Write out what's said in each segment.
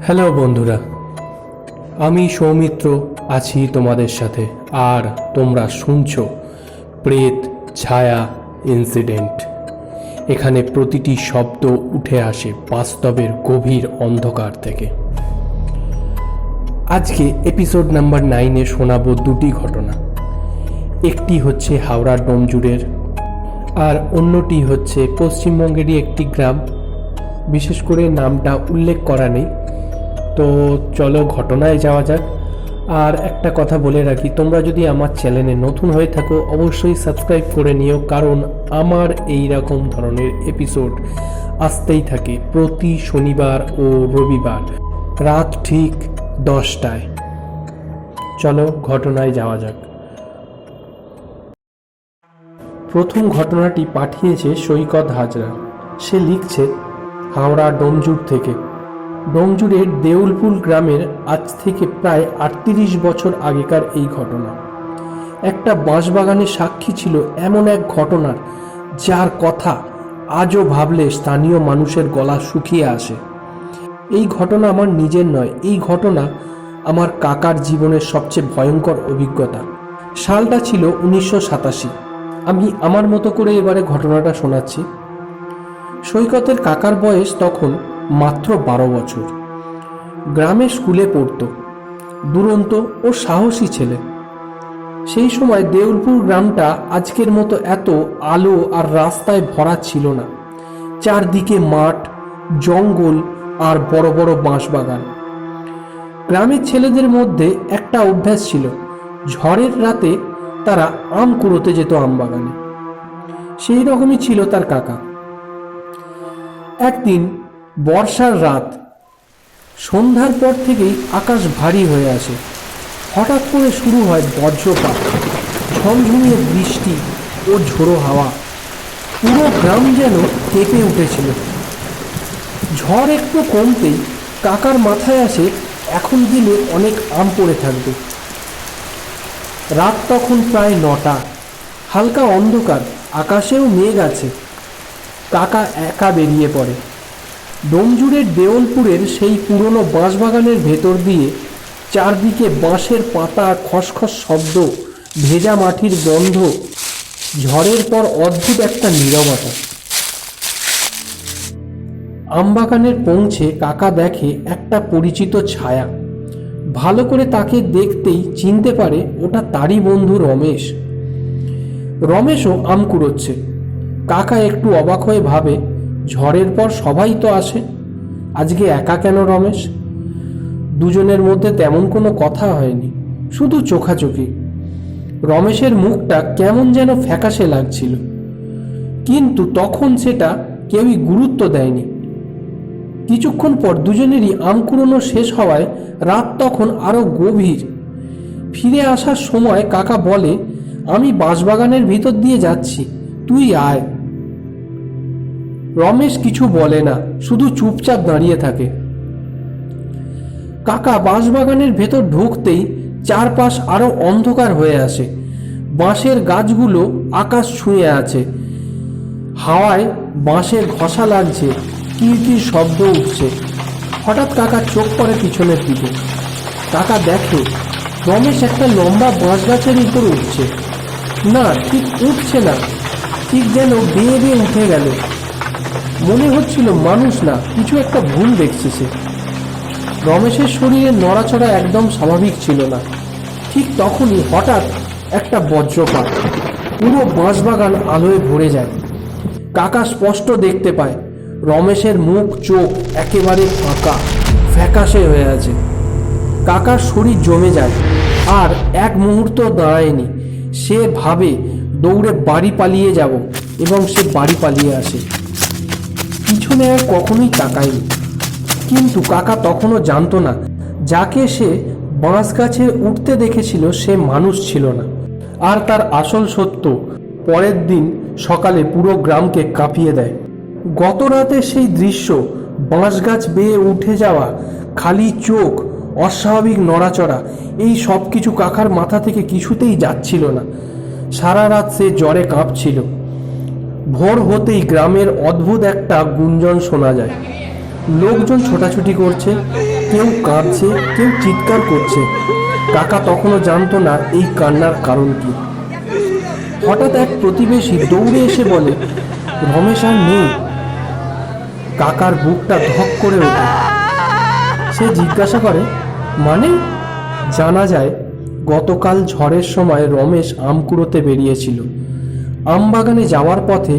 Hello বন্ধুরা, আমি সৌমিত্র আছি তোমাদের সাথে। আর তোমরা শুনছো প্রেত ছায়া ইনসিডেন্ট। এখানে প্রতিটি শব্দ উঠে আসে বাস্তবের গভীর অন্ধকার থেকে। আজকে এপিসোড নাম্বার 9-এ শোনাবো দুটি ঘটনা। একটি হচ্ছে হাওড়া ডোমজুড়ের, আর অন্যটি হচ্ছে পশ্চিমবঙ্গেরই একটি গ্রাম। বিশেষ করে নামটা উল্লেখ করা নেই। তো চলো ঘটনায় যাওয়া যাক। আর একটা কথা বলে রাখি, তোমরা যদি আমার চ্যানেলে নতুন হয়ে থাকো অবশ্যই সাবস্ক্রাইব করে নিও, কারণ আমার এই রকম ধরনের এপিসোড আসতেই থাকে প্রতি শনিবার ও রবিবার রাত ঠিক 10টায়। চলো ঘটনায় যাওয়া যাক। প্রথম ঘটনাটি পাঠিয়েছে সৈকত হাজরা। সে লিখছে হাওড়া ডোমজুড় থেকে। ডোমজুড়ের দেউলপুর গ্রামের আজ থেকে প্রায় 38 বছর আগেকার এই ঘটনা। একটা বাঁশবাগানে সাক্ষী ছিল এমন এক ঘটনার, যার কথা আজও ভাবলে স্থানীয় মানুষের গলা শুকিয়ে আসে। এই ঘটনা আমার নিজের নয়, এই ঘটনা আমার কাকার জীবনের সবচেয়ে ভয়ঙ্কর অভিজ্ঞতা। সালটা ছিল 1987। আমি আমার মতো করে এবারে ঘটনাটা শোনাচ্ছি। সৈকতের কাকার বয়স তখন মাত্র 12 বছর। গ্রামে স্কুলে পড়ত, দুরন্ত ও সাহসী ছেলে। সেই সময় দেউলপুর গ্রামটা আজকের মতো এত আলো আর রাস্তায় ভরা ছিল না। চারদিকে মাঠ, জঙ্গল আর বড় বড় বাঁশবাগান। গ্রামের ছেলেদের মধ্যে একটা অভ্যাস ছিল, ঝড়ের রাতে তারা আম কুড়োতে যেত আমবাগানে। সেই রকমই ছিল তার কাকা। একদিন বর্ষার রাত, সন্ধ্যার পর থেকেই আকাশ ভারী হয়ে আসে। হঠাৎ করে শুরু হয় বজ্রপাত, ঝমঝমিয়ে বৃষ্টি ও ঝোড়ো হাওয়া। পুরো গ্রাম যেন কেঁপে উঠেছিল। ঝড় একটু কমতেই কাকার মাথায় আসে, এখন দিনে অনেক আম পড়ে থাকবে। রাত তখন প্রায় 9টা, হালকা অন্ধকার, আকাশেও মেঘ আছে। কাকা একা বেরিয়ে পড়ে। ডোমজুড়ের দেওলপুরের সেই পুরনো বাঁশবাগানের ভেতর দিয়ে, চারদিকে বাঁশের পাতা খসখস শব্দ, ভেজা মাটির গন্ধ, ঝড়ের পর অদ্ভুত একটা নীরবতা। আমবাগানের পৌঁছে কাকা দেখে একটা পরিচিত ছায়া। ভালো করে তাকে দেখতেই চিনতে পারে ওটা তারই বন্ধু রমেশ। রমেশও আম কুড়োচ্ছে। কাকা একটু অবাক হয়ে ভাবে, ঝড়ের পর সবাই তো আসে, আজকে একা কেন রমেশ? দুজনের মধ্যে তেমন কোনো কথা হয়নি, শুধু চোখাচোখি। রমেশের মুখটা কেমন যেন ফ্যাকাশে লাগছিল, কিন্তু তখন সেটা কেউই গুরুত্ব দেয়নি। কিছুক্ষণ পর দুজনেরই আম কুড়োনো শেষ হওয়ায় রাত তখন আরো গভীর। ফিরে আসার সময় কাকা বলে, আমি বাঁশবাগানের ভিতর দিয়ে যাচ্ছি, তুই আয়। রমেশ কিছু বলে না, শুধু চুপচাপ দাঁড়িয়ে থাকে। কাকা বাঁশবাগানের ভেতর ঢুকতেই চারপাশ আরো অন্ধকার হয়ে আসে। বাঁশের গাছগুলো আকাশ ছুঁয়ে আছে, হাওয়ায় বাঁশের ঘষা লাগছে, কিরকির শব্দ উঠছে। হঠাৎ কাকার চোখ পড়ে পিছনের দিকে। কাকা দেখে রমেশ একটা লম্বা বাঁশ গাছের উপর উঠছে। না, ঠিক উঠছে না, ঠিক যেন বেয়ে বেয়ে উঠে গেল। মনে হচ্ছিল মানুষ না, কিছু একটা ভুল দেখছে সে। রমেশের শরীরে নড়াচড়া একদম স্বাভাবিক ছিল না। ঠিক তখনই হঠাৎ একটা বজ্রপাত, পুরো বাঁশবাগান আলোয় ভরে যায়। কাকা স্পষ্ট দেখতে পায় রমেশের মুখ চোখ একেবারে ফাঁকা, ফ্যাকাশে হয়ে আছে। কাকার শরীর জমে যায়, আর এক মুহূর্ত দাঁড়ায়নি। সে ভাবে দৌড়ে বাড়ি পালিয়ে যাব, এবং সে বাড়ি পালিয়ে আসে। পিছনে আর কখনোই তাকায়নি। কিন্তু কাকা তখনও জানতো না, যাকে সে বাঁশ গাছে উঠতে দেখেছিল সে মানুষ ছিল না। আর তার আসল সত্য পরের দিন সকালে পুরো গ্রামকে কাঁপিয়ে দেয়। গত রাতে সেই দৃশ্য, বাঁশ গাছ বেয়ে উঠে যাওয়া, খালি চোখ, অস্বাভাবিক নড়াচড়া, এই সব কিছু কাকার মাথা থেকে কিছুতেই যাচ্ছিল না। সারা রাত সে জ্বরে কাঁপছিল। ভোর হতেই গ্রামের অদ্ভুত একটা গুঞ্জন শোনা যায়। লোকজন ছোটাছুটি করছে, কেউ কাঁদছে, কেউ চিৎকার করছে। কাকা তখনও জানতো না এই কান্নার কারণ কি। হঠাৎ এক প্রতিবেশী দৌড়ে এসে বলে, রমেশ আর নেই। কাকার বুকটা ধক করে ওঠে। সে জিজ্ঞাসা করে, মানে? জানা যায় গতকাল ঝড়ের সময় রমেশ আম কুড়োতে বেরিয়েছিল। আম বাগানে যাওয়ার পথে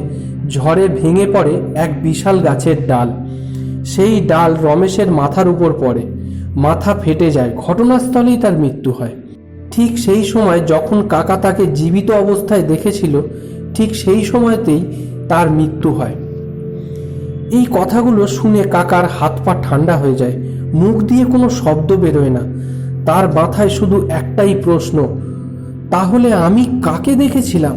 ঝড়ে ভেঙে পড়ে এক বিশাল গাছের ডাল। সেই ডাল রমেশের মাথার উপর পড়ে, মাথা ফেটে যায়, ঘটনাস্থলেই তার মৃত্যু হয়। ঠিক সেই সময় যখন কাকা তাকে জীবিত অবস্থায় দেখেছিল, ঠিক সেই সময়তেই তার মৃত্যু হয়। এই কথাগুলো শুনে কাকার হাত পা ঠান্ডা হয়ে যায়, মুখ দিয়ে কোনো শব্দ বেরোয় না। তার মাথায় শুধু একটাই প্রশ্ন, তাহলে আমি কাকে দেখেছিলাম?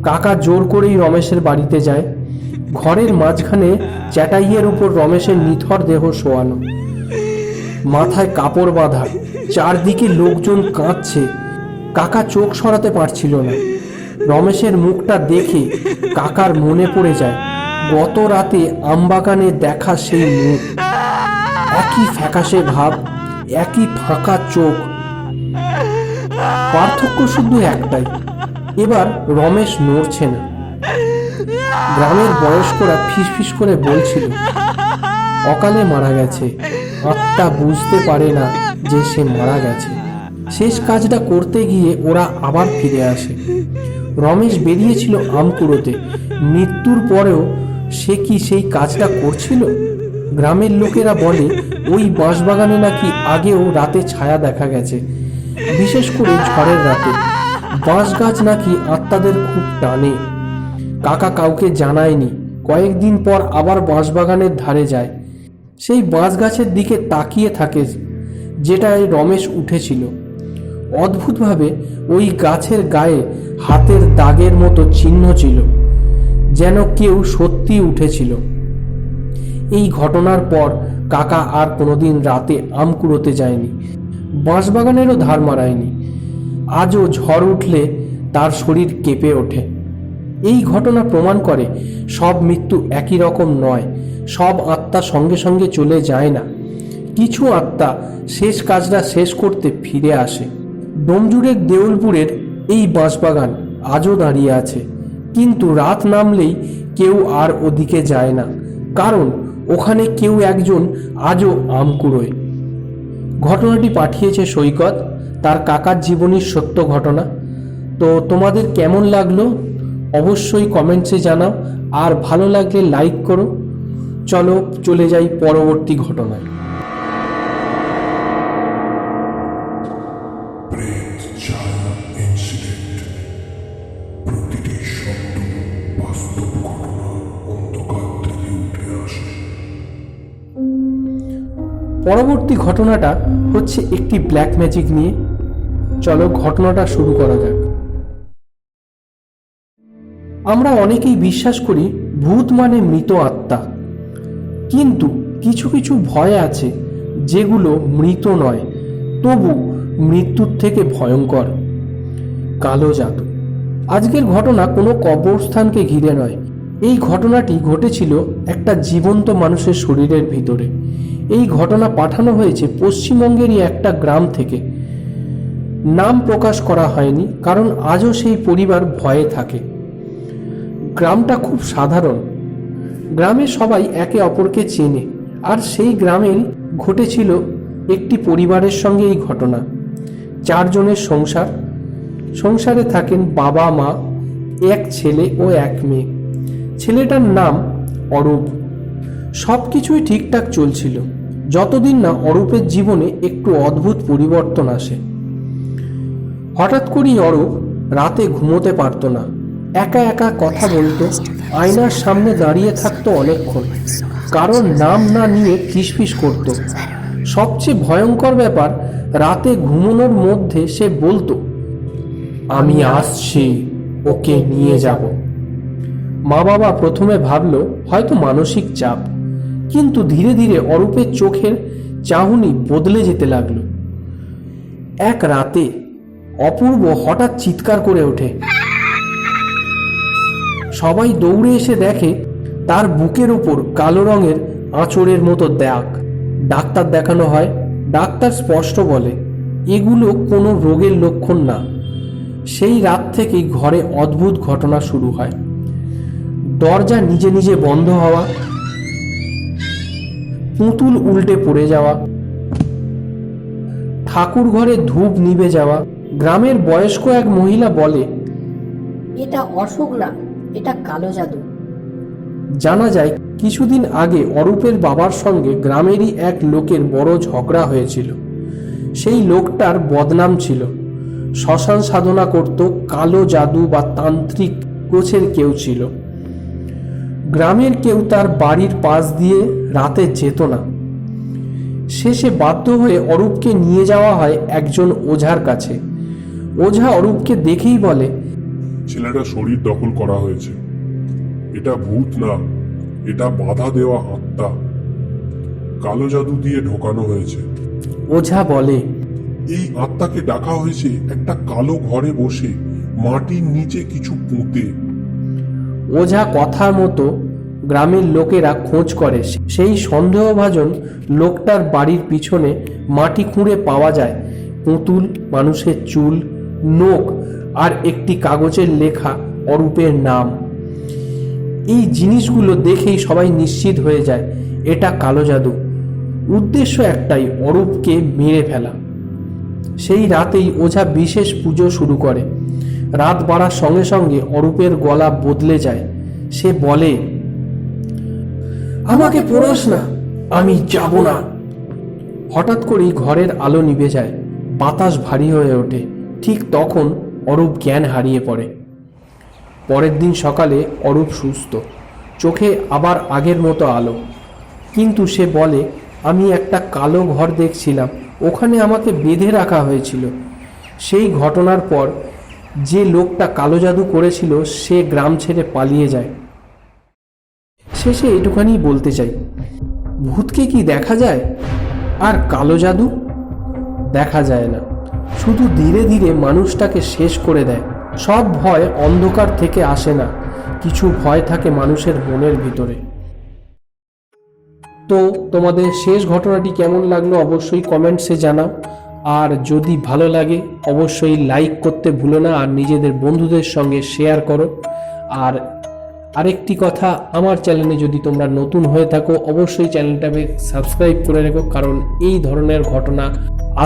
কাকা জোর করেই রমেশের বাড়িতে যায়। ঘরের মাঝখানে চ্যাটাইয়ের উপর রমেশের নিথর দেহ শোয়ানো, মাথায় কাপড় বাঁধা, চারদিকে লোকজন কাঁদছে। কাকা চোখ সরাতে পারছিল না। রমেশের মুখটা দেখে কাকার মনে পড়ে যায় গত রাতে আমবাগানে দেখা সেই মুখ। একই ফ্যাকাশে ভাব, একই ফাঁকা চোখ। পার্থক্য শুধু একটাই, এবার রমেশ নড়ছে না। গ্রামের বয়স্করা ফিসফিস করে বলছিল, অকালে মারা গেছে, আত্মা বুঝতে পারে না যে সে মারা গেছে। শেষ কাজটা করতে গিয়ে ওরা আবার ফিরে আসে। রমেশ বেরিয়েছিল আম কুড়োতে, মৃত্যুর পরেও সে কি সেই কাজটা করছিল? গ্রামের লোকেরা বলে ওই বাঁশবাগানে নাকি আগেও রাতে ছায়া দেখা গেছে, বিশেষ করে ঝড়ের রাতে। বাঁশ গাছ নাকি আত্মাদের খুব টানে। কাকা কাউকে জানায়নি। কয়েকদিন পর আবার বাঁশবাগানের ধারে যায়। সেই বাঁশ গাছের দিকে তাকিয়ে থাকে যেটায় রমেশ উঠেছিল। অদ্ভুতভাবে ওই গাছের গায়ে হাতের দাগের মতো চিহ্ন ছিল, যেন কেউ সত্যি উঠেছিল। এই ঘটনার পর কাকা আর কোনোদিন রাতে আম কুড়োতে যায়নি, বাঁশবাগানেরও ধার মারায়নি। আজও ঝড় উঠলে তার শরীর কেঁপে ওঠে। এই ঘটনা প্রমাণ করে সব মৃত্যু একই রকম নয়, সব আত্মা সঙ্গে সঙ্গে চলে যায় না। কিছু আত্মা শেষ কাজটা শেষ করতে ফিরে আসে। ডোমজুড়ের দেউলপুরের এই বাঁশবাগান আজও দাঁড়িয়ে আছে, কিন্তু রাত নামলেই কেউ আর ওদিকে যায় না, কারণ ওখানে কেউ একজন আজও আম কুড়োয়। ঘটনাটি পাঠিয়েছে সৈকত, তার কাকার জীবনীর সত্য ঘটনা। তো তোমাদের কেমন লাগলো অবশ্যই কমেন্টসে জানাও, আর ভালো লাগলে লাইক করো। চলো চলে যাই পরবর্তী ঘটনায়। পরবর্তী ঘটনাটা হচ্ছে একটি ব্ল্যাক ম্যাজিক নিয়ে। চলো ঘটনাটা শুরু করা যাক। আমরা অনেকেই বিশ্বাস করি ভূত মানে মৃত আত্মা, কিন্তু কিছু কিছু ভয় আছে যেগুলো মৃত নয়, তবু মৃত্যুর থেকে ভয়ঙ্কর। কালো জাদু। আজকের ঘটনা কোনো কবরস্থানকে ঘিরে নয়। এই ঘটনাটি ঘটেছিল একটা জীবন্ত মানুষের শরীরের ভিতরে। এই ঘটনা পাঠানো হয়েছে পশ্চিমবঙ্গেরই একটা গ্রাম থেকে। নাম প্রকাশ করা হয়নি, কারণ আজও সেই পরিবার ভয়ে থাকে। গ্রামটা খুব সাধারণ। গ্রামে সবাই একে অপরকে চেনে, আর সেই গ্রামেই ঘটেছিল একটি পরিবারের সঙ্গে এই ঘটনা। 4 জনের সংসার। সংসারে থাকেন বাবা মা, এক ছেলে ও এক মেয়ে। ছেলেটার নাম অরূপ। সব কিছুই ঠিকঠাক চলছিল, যতদিন না অরূপের জীবনে একটু অদ্ভুত পরিবর্তন আসে। হঠাৎ করেই অরূপ রাতে ঘুমোতে পারত না, একা একা কথা বলতো, আয়নার সামনে দাঁড়িয়ে থাকতো অনেকক্ষণ, কারণ নাম না নিয়ে ফিসফিস করত। সবচেয়ে ভয়ঙ্কর ব্যাপার, রাতে ঘুমানোর মধ্যে সে বলতো, আমি আসছি, ওকে নিয়ে যাব। মা বাবা প্রথমে ভাবলো হয়তো মানসিক চাপ, কিন্তু ধীরে ধীরে অরূপের চোখের চাহনি বদলে যেতে লাগলো। এক রাতে অপূর্ব হঠাৎ চিৎকার করে ওঠে। সবাই দৌড়ে এসে দেখে তার বুকের উপর কালো রঙের আঁচড়ের মতো দাগ। ডাক্তার দেখানো হয়। ডাক্তার স্পষ্ট বলে এগুলো কোনো রোগের লক্ষণ না। সেই রাত থেকেই ঘরে অদ্ভুত ঘটনা শুরু হয়। দরজা নিজে নিজে বন্ধ হওয়া, পুতুল উল্টে পড়ে যাওয়া, ঠাকুর ঘরে ধূপ নিভে যাওয়া। গ্রামের বয়স্ক এক মহিলা বলে এটা অসুখ না, এটা কালো জাদু। জানা যায় কিছুদিন আগে অরূপের বাবার সঙ্গে গ্রামেরই এক লোকের বড় ঝগড়া হয়েছিল। সেই লোকটার বদনাম ছিল শ্মশান সাধনা করত, কালো জাদু বা তান্ত্রিক গোছের কেউ ছিল। গ্রামের কেউ তার বাড়ির পাশ দিয়ে রাতে যেত না। শেষে বাধ্য হয়ে অরূপকে নিয়ে যাওয়া হয় একজন ওঝার কাছে। ওঝা অরূপকে দেখেই বলে, ছেলেটা শরীর দখল করা হয়েছে। এটা ভূত না, এটা বাধা দেওয়া আত্মা, কালো জাদু দিয়ে ঢোকানো হয়েছে। ওঝা বলে, এই আত্মাকে ডাকা হয়েছে একটা কালো ঘরে বসে মাটির নিচে কিছু পুঁতে। ওঝা কথা মতো গ্রামের লোকেরা খোঁজ করে। সেই সন্দেহভাজন লোকটার বাড়ির পিছনে মাটি খুঁড়ে পাওয়া যায় পুতুল, মানুষের চুল, নোক আর একটি কাগজের লেখা অরূপের নাম। এই জিনিসগুলো দেখেই সবাই নিশ্চিত হয়ে যায় এটা কালো জাদু। উদ্দেশ্য একটাই, অরূপকে মেরে ফেলা। সেই রাতেই ওঝা বিশেষ পুজো শুরু করে। রাত বাড়ার সঙ্গে সঙ্গে অরূপের গলা বদলে যায়। সে বলে, আমাকে পোড়াস না, আমি যাব না। হঠাৎ করেই ঘরের আলো নিভে যায়, বাতাস ভারী হয়ে ওঠে। ঠিক তখন অরূপ জ্ঞান হারিয়ে পড়ে। পরের দিন সকালে অরূপ সুস্থ, চোখে আবার আগের মতো আলো। কিন্তু সে বলে, আমি একটা কালো ঘর দেখছিলাম, ওখানে আমাকে বেঁধে রাখা হয়েছিল। সেই ঘটনার পর যে লোকটা কালো জাদু করেছিল সে গ্রাম ছেড়ে পালিয়ে যায়। শেষে এটুখানি বলতে চাই, ভূতকে কি দেখা যায়? আর কালো জাদু দেখা যায় না, শুধু ধীরে ধীরে মানুষটাকে শেষ করে দেয়। সব ভয় অন্ধকার থেকে আসে না, কিছু ভয় থাকে মানুষের মনের ভিতরে। তো তোমাদের শেষ ঘটনাটি কেমন লাগলো অবশ্যই কমেন্টসে জানাও। আর যদি ভালো লাগে অবশ্যই লাইক করতে ভুলো না, আর নিজেদের বন্ধুদের সঙ্গে শেয়ার করো। আর আরেকটি কথা, আমার চ্যানেলে যদি তোমরা নতুন হয়ে থাকো অবশ্যই চ্যানেলটাকে সাবস্ক্রাইব করে রেখো, কারণ এই ধরনের ঘটনা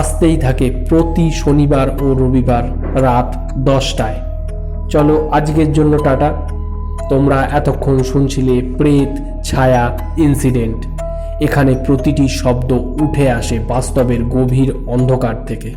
আসতেই থাকে প্রতি শনিবার ও রবিবার রাত 10টায়। চলো আজকের জন্য টাটা। তোমরা এতক্ষণ শুনছিলে প্রেত, ছায়া, ইনসিডেন্ট। এখানে প্রতিটি শব্দ উঠে আসে বাস্তবের গভীর অন্ধকার থেকে।